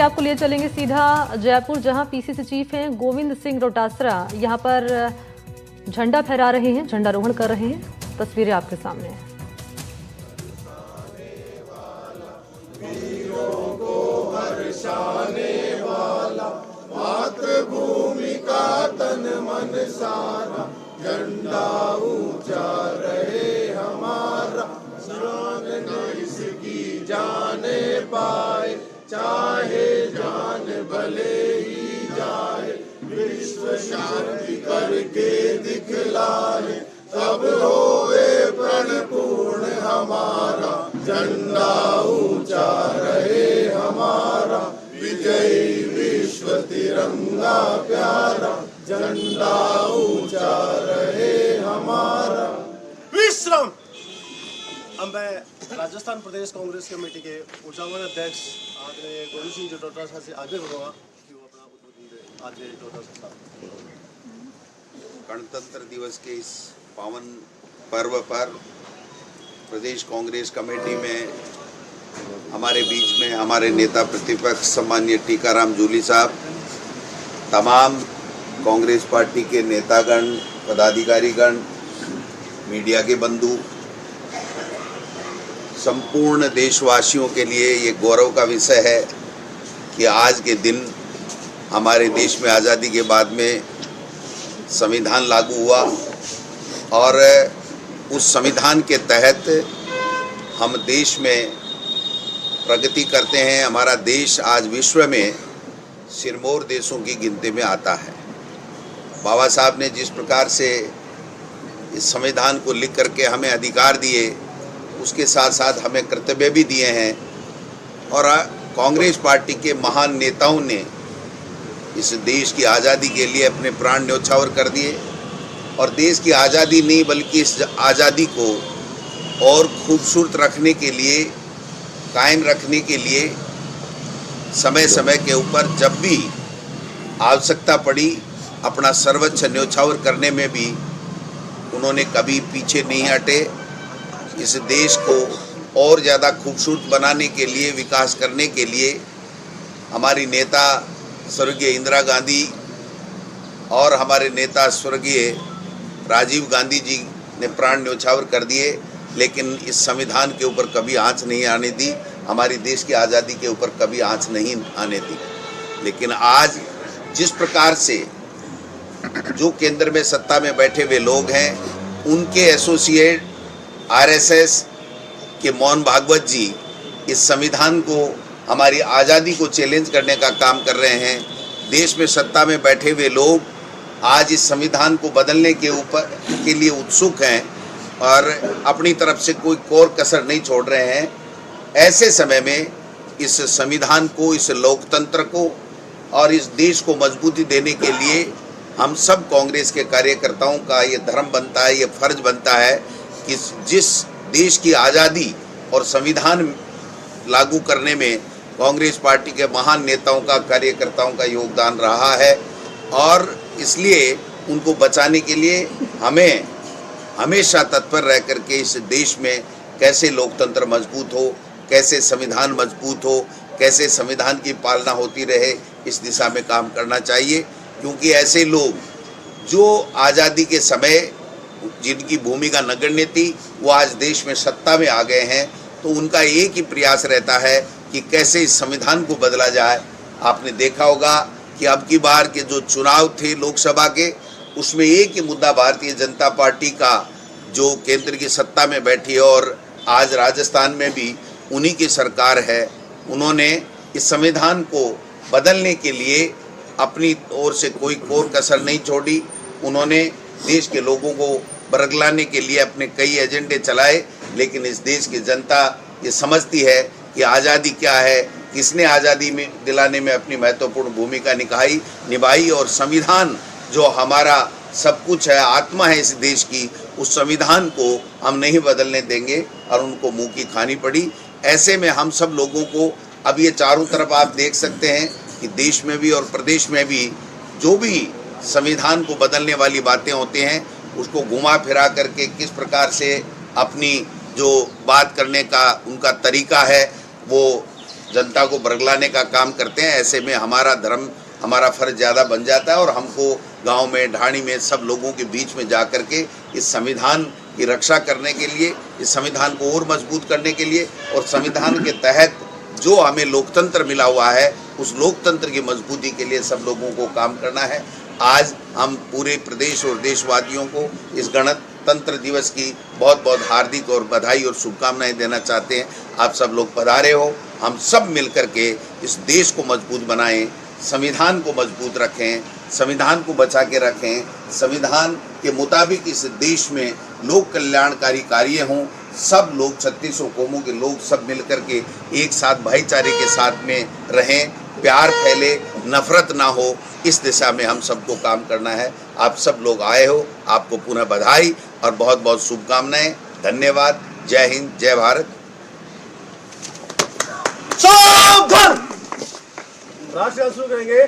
आपको लिए चलेंगे सीधा जयपुर, जहां पीसीसी चीफ हैं गोविंद सिंह डोटासरा यहां पर झंडा फहरा रहे हैं, झंडारोहण कर रहे हैं। तस्वीरें आपके सामने हैं। मातृभूमि का तन मन सारा झंडा ऊंचा रहे हमारा, शान इसकी जाने पाए, चाहे जान भले ही जाए, विश्व शांति करके दिखलाए, तब होए प्रणपूर्ण हमारा, झंडा ऊंचा रहे हमारा, विजयी विश्व तिरंगा प्यारा, झंडा ऊंचा रहे हमारा। विश्राम। अब मैं राजस्थान प्रदेश कांग्रेस कमेटी के ऊर्जावान अध्यक्ष आदरणीय गोविंद सिंह डोटासरा से आगे बढ़ूंगा कि वो अपना उद्बोधन दे। आदरणीय डोटासरा साहब। गणतंत्र दिवस के इस पावन पर्व पर प्रदेश कांग्रेस कमेटी में हमारे बीच में हमारे नेता प्रतिपक्ष सम्माननीय टीकाराम जूली साहब, तमाम कांग्रेस पार्टी के नेतागण, पदाधिकारीगण, मीडिया के बंधु, संपूर्ण देशवासियों के लिए ये गौरव का विषय है कि आज के दिन हमारे देश में आज़ादी के बाद में संविधान लागू हुआ और उस संविधान के तहत हम देश में प्रगति करते हैं। हमारा देश आज विश्व में सिरमौर देशों की गिनती में आता है। बाबा साहब ने जिस प्रकार से इस संविधान को लिख करके हमें अधिकार दिए, उसके साथ साथ हमें कर्तव्य भी दिए हैं और कांग्रेस पार्टी के महान नेताओं ने इस देश की आज़ादी के लिए अपने प्राण न्योछावर कर दिए और देश की आज़ादी नहीं बल्कि इस आज़ादी को और खूबसूरत रखने के लिए, कायम रखने के लिए समय समय के ऊपर जब भी आवश्यकता पड़ी अपना सर्वोच्च न्योछावर करने में भी उन्होंने कभी पीछे नहीं हटे। इस देश को और ज़्यादा खूबसूरत बनाने के लिए, विकास करने के लिए हमारी नेता स्वर्गीय इंदिरा गांधी और हमारे नेता स्वर्गीय राजीव गांधी जी ने प्राण न्योछावर कर दिए, लेकिन इस संविधान के ऊपर कभी आँच नहीं आने दी, हमारी देश की आज़ादी के ऊपर कभी आँच नहीं आने दी। लेकिन आज जिस प्रकार से जो केंद्र में सत्ता में बैठे हुए लोग हैं, उनके एसोसिएट आरएसएस के मोहन भागवत जी इस संविधान को, हमारी आज़ादी को चैलेंज करने का काम कर रहे हैं। देश में सत्ता में बैठे हुए लोग आज इस संविधान को बदलने के लिए उत्सुक हैं और अपनी तरफ से कोई कोर कसर नहीं छोड़ रहे हैं। ऐसे समय में इस संविधान को, इस लोकतंत्र को और इस देश को मजबूती देने के लिए हम सब कांग्रेस के कार्यकर्ताओं का ये धर्म बनता है, ये फर्ज बनता है कि जिस देश की आज़ादी और संविधान लागू करने में कांग्रेस पार्टी के महान नेताओं का, कार्यकर्ताओं का योगदान रहा है और इसलिए उनको बचाने के लिए हमें हमेशा तत्पर रह करके इस देश में कैसे लोकतंत्र मजबूत हो, कैसे संविधान मजबूत हो, कैसे संविधान की पालना होती रहे, इस दिशा में काम करना चाहिए। क्योंकि ऐसे लोग जो आज़ादी के समय जिनकी भूमिका नगण्य थी, वो आज देश में सत्ता में आ गए हैं, तो उनका एक ही प्रयास रहता है कि कैसे इस संविधान को बदला जाए। आपने देखा होगा कि अब की बार के जो चुनाव थे लोकसभा के, उसमें एक ही मुद्दा भारतीय जनता पार्टी का, जो केंद्र की सत्ता में बैठी है और आज राजस्थान में भी उन्हीं की सरकार है, उन्होंने इस संविधान को बदलने के लिए अपनी ओर से कोई कोर कसर नहीं छोड़ी। उन्होंने देश के लोगों को बरगलाने के लिए अपने कई एजेंडे चलाए, लेकिन इस देश की जनता ये समझती है कि आज़ादी क्या है, किसने आज़ादी में दिलाने में अपनी महत्वपूर्ण भूमिका निभाई और संविधान जो हमारा सब कुछ है, आत्मा है इस देश की, उस संविधान को हम नहीं बदलने देंगे और उनको मुंह की खानी पड़ी। ऐसे में हम सब लोगों को अब ये चारों तरफ आप देख सकते हैं कि देश में भी और प्रदेश में भी जो भी संविधान को बदलने वाली बातें होती हैं, उसको घुमा फिरा करके किस प्रकार से अपनी जो बात करने का उनका तरीका है वो जनता को बरगलाने का काम करते हैं। ऐसे में हमारा धर्म, हमारा फर्ज ज़्यादा बन जाता है और हमको गांव में, ढाणी में सब लोगों के बीच में जा कर के इस संविधान की रक्षा करने के लिए, इस संविधान को और मजबूत करने के लिए और संविधान के तहत जो हमें लोकतंत्र मिला हुआ है उस लोकतंत्र की मजबूती के लिए सब लोगों को काम करना है। आज हम पूरे प्रदेश और देशवासियों को इस गणतंत्र दिवस की बहुत बहुत हार्दिक और बधाई और शुभकामनाएं देना चाहते हैं। आप सब लोग पधारे हो, हम सब मिलकर के इस देश को मजबूत बनाएं, संविधान को मजबूत रखें, संविधान को बचा के रखें, संविधान के मुताबिक इस देश में लोक कल्याणकारी कार्य हों, सब लोग 36 कौमों के लोग सब मिलकर के एक साथ भाईचारे के साथ में रहें, प्यार फैले, नफरत ना हो, इस दिशा में हम सबको काम करना है। आप सब लोग आए हो, आपको पुनः बधाई और बहुत बहुत शुभकामनाएं। धन्यवाद। जय हिंद, जय भारत। राष्ट्रगान शुरू करेंगे।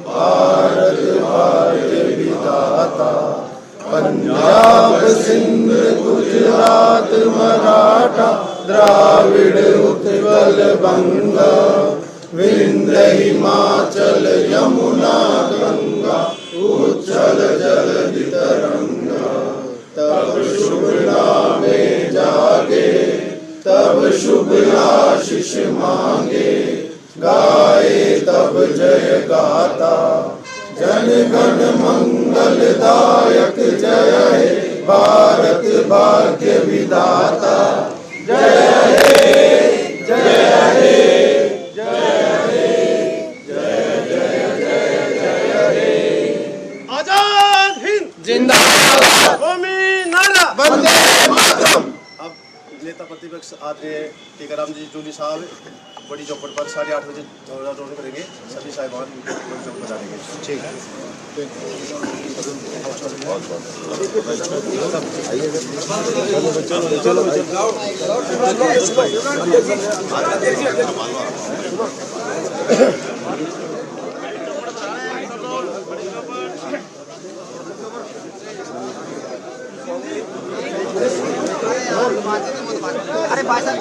भारत भाग्य विधाता, पंजाब सिंध गुजरात मराठा, द्राविड़ उत्कल बंगा, विंध्य हिमाचल यमुना गंगा, उच्चल जलधि तरंगा। तब शुभ नामे जागे, तब शुभ आशीष मांगे, गाए तब जय गाता, जन गण मंगलदायक जय हे भारत भाग्य विधाता। जय हे, जय हे, जय हे, जय जय जय जय हे। आजाद हिंद जिंदाबाद, कौमी नारा वंदे मातरम। अब नेता प्रतिपक्ष आदरणीय टीकाराम जी जूली साहब बड़ी चौपट पर 8:30 बजे ध्वजारोहण करेंगे। सभी साहिबान बड़ी चौक पर जाएंगे। ठीक है। अरे भाई साहब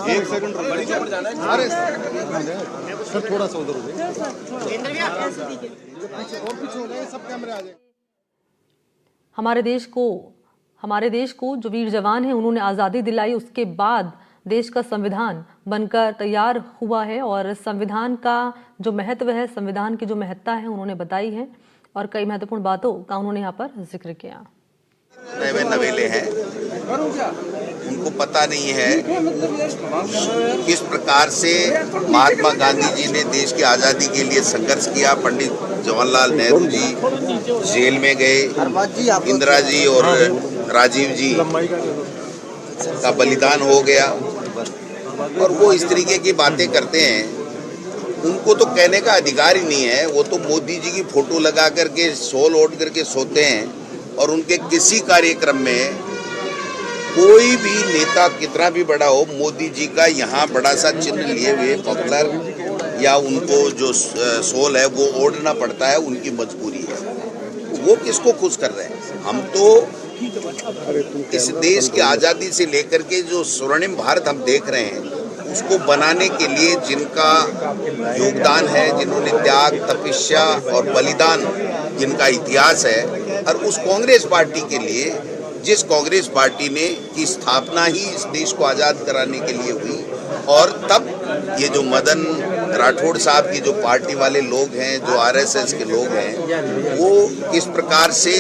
एक सेकंड अरे सर थोड़ा सा उधर हो जाए और पीछे हो गए, सब कैमरे आ जाए। हमारे देश को जो वीर जवान हैं उन्होंने आज़ादी दिलाई, उसके बाद देश का संविधान बनकर तैयार हुआ है और संविधान का जो महत्व है, संविधान की जो महत्ता है उन्होंने बताई है और कई महत्वपूर्ण बातों का उन्होंने यहाँ पर जिक्र किया। नए नवेले हैं, उनको पता नहीं है किस प्रकार से महात्मा गांधी जी ने देश की आज़ादी के लिए संघर्ष किया। पंडित जवाहरलाल नेहरू जी जेल में गए, इंदिरा जी और राजीव जी का बलिदान हो गया और वो इस तरीके की बातें करते हैं। उनको तो कहने का अधिकार ही नहीं है। वो तो मोदी जी की फोटो लगा करके शॉल ओढ़ करके सोते हैं और उनके किसी कार्यक्रम में कोई भी नेता कितना भी बड़ा हो, मोदी जी का यहाँ बड़ा सा चिन्ह लिए हुए पॉपुलर या उनको जो शॉल है वो ओढ़ना पड़ता है, उनकी मजबूरी है। वो किसको खुश कर रहे हैं? हम तो इस देश की आज़ादी से लेकर के जो स्वर्णिम भारत हम देख रहे हैं, उसको बनाने के लिए जिनका योगदान है, जिन्होंने त्याग, तपस्या और बलिदान जिनका इतिहास है, और उस कांग्रेस पार्टी के लिए, जिस कांग्रेस पार्टी ने की स्थापना ही इस देश को आज़ाद कराने के लिए हुई, और तब ये जो मदन राठौड़ साहब की जो पार्टी वाले लोग हैं, जो आरएसएस के लोग हैं, वो किस प्रकार से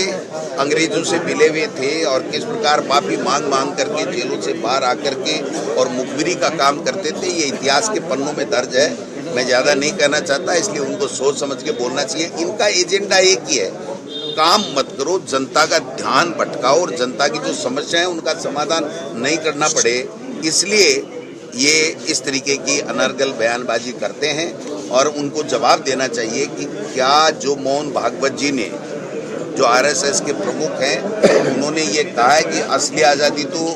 अंग्रेजों से मिले हुए थे और किस प्रकार माफी मांग मांग करके जेलों से बाहर आकर के और मुखबिरी का काम करते थे, ये इतिहास के पन्नों में दर्ज है। मैं ज़्यादा नहीं कहना चाहता, इसलिए उनको सोच समझ के बोलना चाहिए। इनका एजेंडा एक ही है, काम मत करो, जनता का ध्यान भटकाओ और जनता की जो समस्याएं उनका समाधान नहीं करना पड़े, इसलिए ये इस तरीके की अनर्गल बयानबाजी करते हैं। और उनको जवाब देना चाहिए कि क्या जो मोहन भागवत जी ने, जो आरएसएस के प्रमुख हैं, उन्होंने ये कहा है कि असली आज़ादी तो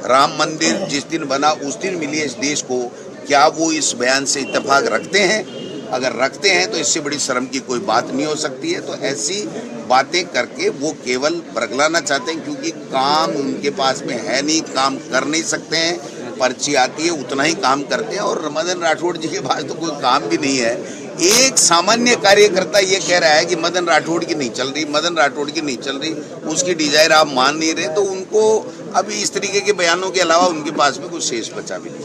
राम मंदिर जिस दिन बना उस दिन मिली इस देश को, क्या वो इस बयान से इत्तेफाक रखते हैं? अगर रखते हैं तो इससे बड़ी शर्म की कोई बात नहीं हो सकती है। तो ऐसी बातें करके वो केवल बरगलाना चाहते हैं, क्योंकि काम उनके पास में है नहीं, काम कर नहीं सकते हैं। पर्ची आती है उतना ही काम करते हैं, और मदन राठौड़ जी के पास तो कोई काम भी नहीं है। एक सामान्य कार्यकर्ता ये कह रहा है कि मदन राठौड़ की नहीं चल रही, मदन राठौड़ की नहीं चल रही, उसकी डिजायर आप मान नहीं रहे, तो उनको अभी इस तरीके के बयानों के अलावा उनके पास में कुछ शेष बचा भी नहीं।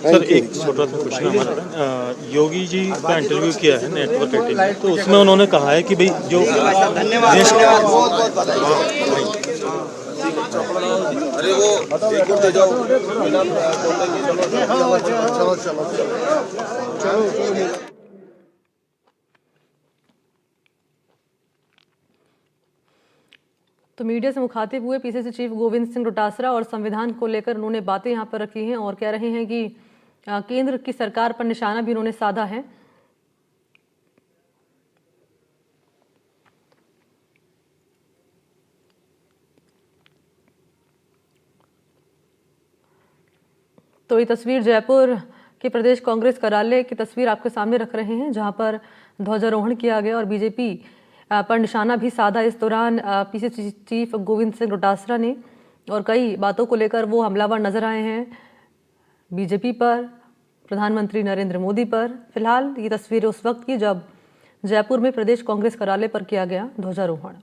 सर एक छोटा सा क्वेश्चन हमारा, योगी जी का इंटरव्यू किया है नेटवर्क 18 में, तो उसमें उन्होंने कहा है कि भाई जो देश अरे वो दे जाओ। तो मीडिया से मुखातिब हुए पीसीसी चीफ गोविंद सिंह डोटासरा और संविधान को लेकर उन्होंने बातें यहां पर रखी हैं और कह रहे हैं कि केंद्र की सरकार पर निशाना भी उन्होंने साधा है। तो ये तस्वीर जयपुर के प्रदेश कांग्रेस कार्यालय की तस्वीर आपके सामने रख रहे हैं, जहां पर ध्वजारोहण किया गया और बीजेपी पर निशाना भी साधा। इस दौरान पीसीसी चीफ गोविंद सिंह डोटासरा ने और कई बातों को लेकर वो हमलावर नजर आए हैं बीजेपी पर, प्रधानमंत्री नरेंद्र मोदी पर। फिलहाल ये तस्वीर उस वक्त की जब जयपुर में प्रदेश कांग्रेस कार्यालय पर किया गया ध्वजारोहण।